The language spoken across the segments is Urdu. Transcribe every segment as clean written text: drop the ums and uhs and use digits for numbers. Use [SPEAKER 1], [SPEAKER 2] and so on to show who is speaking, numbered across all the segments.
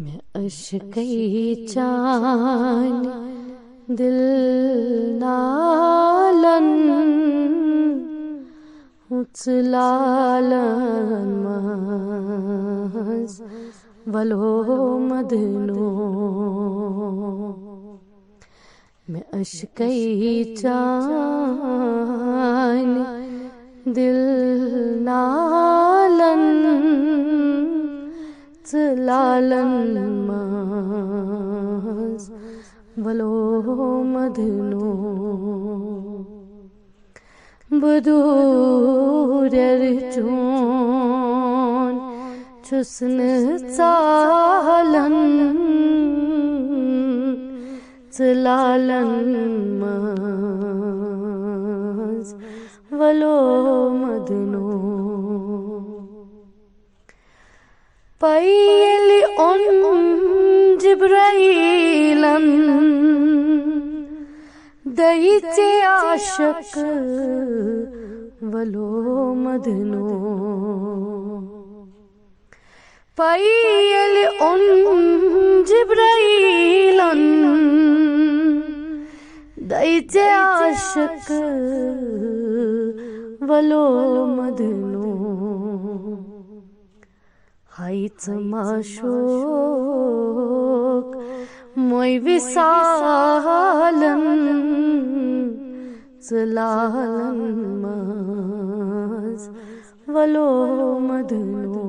[SPEAKER 1] میں اشکی چان دل نالن اچلالن ماز ولو مدنو میں اشکی چان دل نالن چلالن ماز ولو مدنو بدور رجون چسن چالن چلالن ماز ولو مدنو پایلی اون جبرائیلن دایچے عاشق ولو مدنو پایلی اون جبرائیلن دایچے عاشق ولو مدنو ہائیت معشوق موی وصالن چلالن ماز ولو مدنو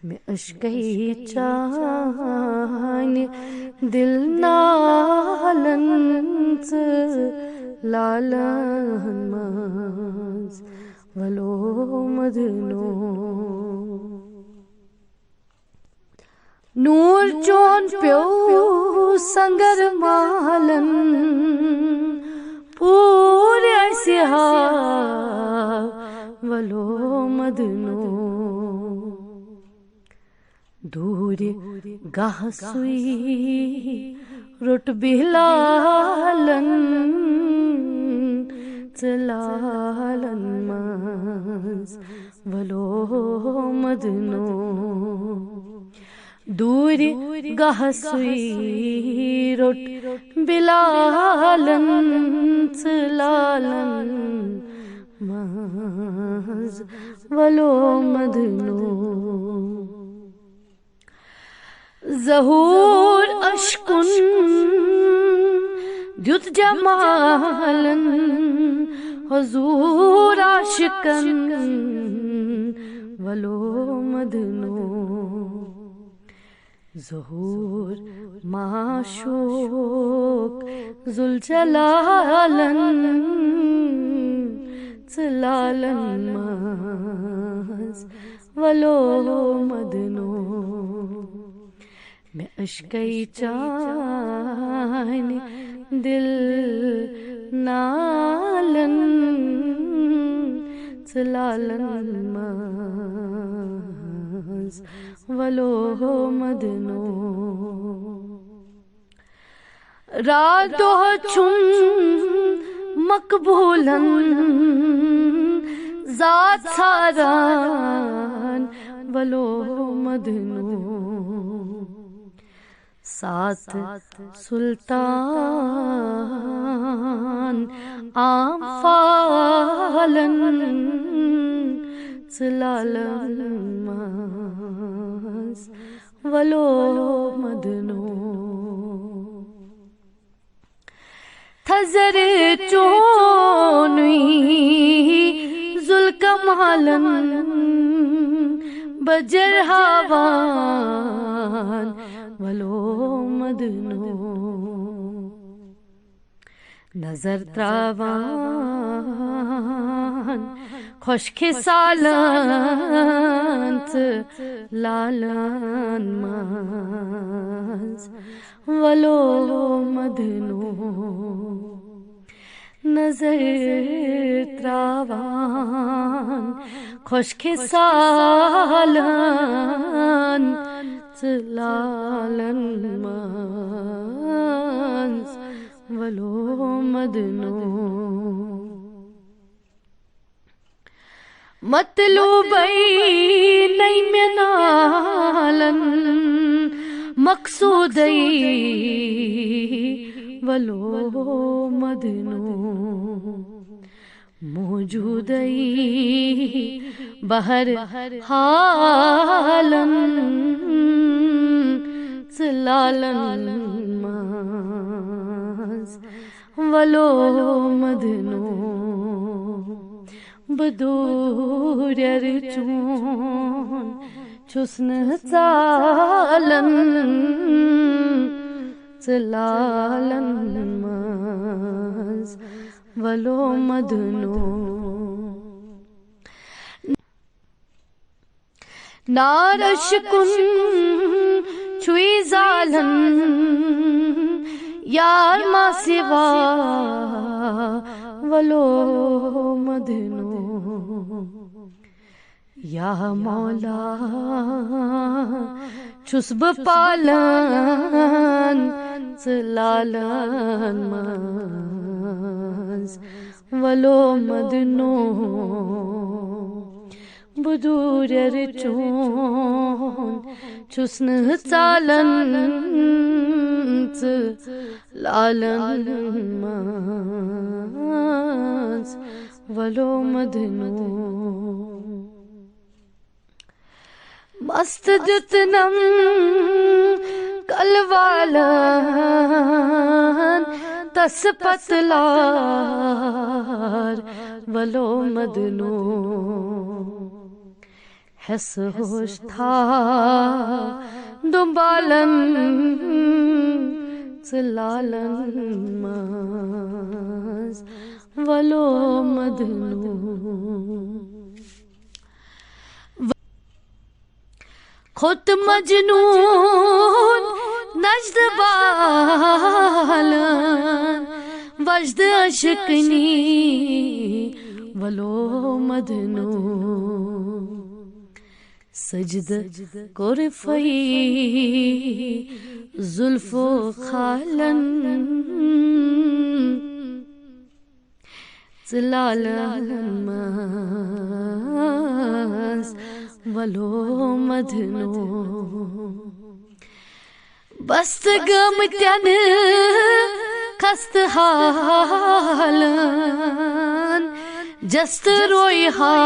[SPEAKER 1] میں اشکی چان دل نالن چلالن ماز ولو مدنو نور چون پیو سنگر مالن پورے سہا ولو مدنو دور گاہ سوئی رٹ بلالن چلالن ماز ولو مدنو دور گاہ سوئی رٹ بلالن چلالن ماز ولو مدنو ظہور اشکن دیت جمالن حضور عاشقن ولو مدنو ظہور معشوق ذوالجلالن چلالن ماز ولو مدنو میں اشکی چان دل نالن چلالن ماز ولو مدنو رادو چون مقبولن ذات ساران ولو مدنو سات سلطان عام فالن چلالن ماز ولو مدنو تھزر چونی ذوالکمالن بجر ہاوان ولو مدنو نظر تراوان خشک سالن چلالن ماز ولو مدنو نظر تراوان خشک سالن چلالن ماز ولو مدنو مطلوب نہیں میں نال مقصودی ولو مدنو موجودی بہر حالن زلالن ماز ولو مدنو بدور ارچون چھسن ژالن زلالن ماز ولو مدنو نارش کن چھوئی زالن یار ما سوا ولو مدنو یا مولا چھس بپالن زلالن ماز ولو مدنو بدور ارچون چھسن ژالن زلالن ماز ولو مدنو مست دتنم کلوالن تس پتلار ولو مدنو حس ہوش تھا دنبالن زلالن ماز ولو مدنو خود مجنون نجد بالن وجد عشقنی ولو مدنو سجد کرفئی زلف و خالن زلالن ماز ولو مدنو بست گمتن خست حالن جست روئی ہا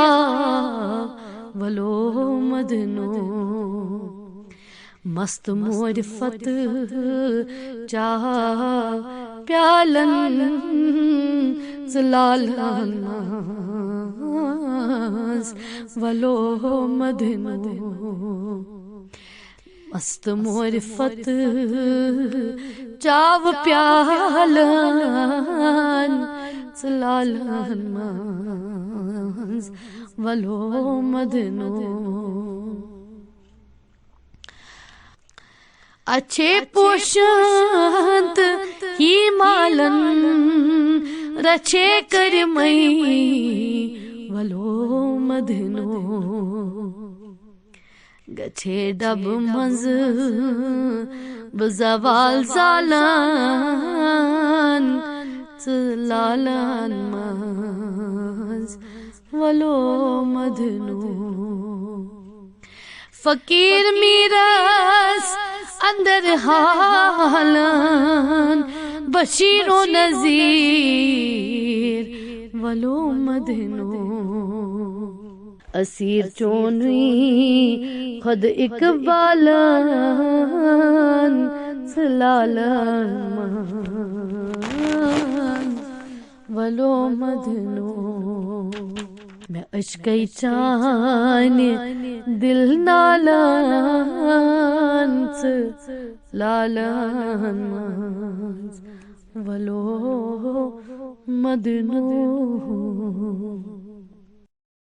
[SPEAKER 1] ولو مدنو مست معرفت چاہ پیالن زلالن ماز ولو مدنو مست معرفت چاو پیالن زلالن ماز ولو مدنو اچھے پوشنت ہی مالن رچے کرمئی ولو مدنو گچھے ڈب مز بزوال زالن زلالن ماز ولو مدنو فقیر میرس اندر حالن بشیر و نذیر ولو مدنو اسیر چونی خود اقبالن زلالن ولو مدنو میں عشقی چان دل نالن زلالن ولو مدنو